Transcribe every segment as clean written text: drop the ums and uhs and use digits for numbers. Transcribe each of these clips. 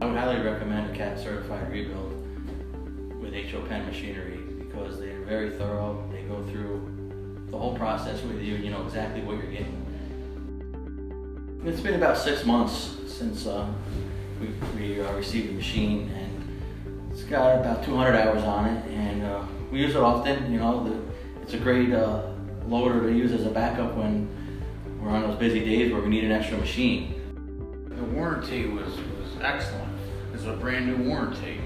I would highly recommend a CAT certified rebuild with Penn machinery because they're very thorough. They go through the whole process with you. You know exactly what you're getting. It's been about 6 months since we received the machine, and it's got about 200 hours on it, and we use it often. You know, it's a great loader to use as a backup when we're on those busy days where we need an extra machine. The warranty was excellent. It's a brand new warranty,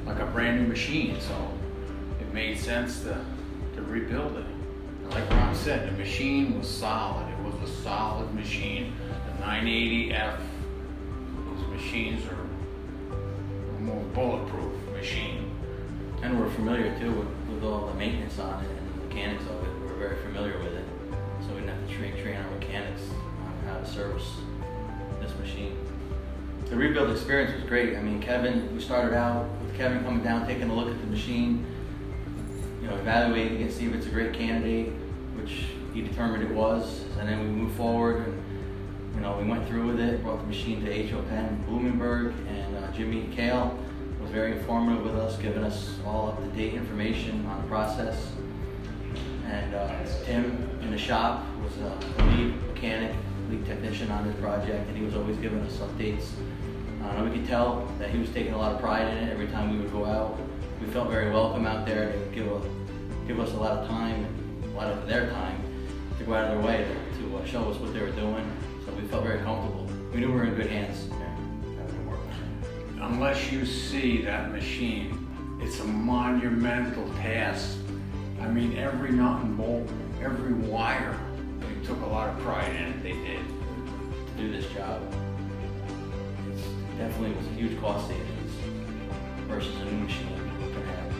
like a brand new machine, so it made sense to rebuild it. Like Ron said, the machine was solid. It was a solid machine. The 980F, those machines are a more bulletproof machine. And we're familiar too with all the maintenance on it and the mechanics of it. We're very familiar with it, so we didn't have to train our mechanics on how to service this machine. The rebuild experience was great. I mean, we started out with Kevin coming down, taking a look at the machine, you know, evaluating it, see if it's a great candidate, which he determined it was, and then we moved forward and, you know, we went through with it, brought the machine to Penn Bloomingburg, and Jimmy Kale was very informative with us, giving us all up-to-date information on the process. And Tim in the shop was the lead mechanic, lead technician on this project, and he was always giving us updates. We could tell that he was taking a lot of pride in it every time we would go out. We felt very welcome out there. They would give us a lot of time, a lot of their time, to go out of their way to show us what they were doing. So we felt very comfortable. We knew we were in good hands there, having to work with them. Unless you see that machine, it's a monumental task. I mean, every nut and bolt, every wire, they took a lot of pride in it, they did. To do this job, it definitely was a huge cost savings versus a new machine. You can have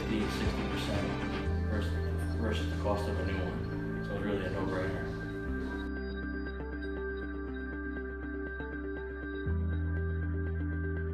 50, 60% versus the cost of a new one. So it's really a no-brainer.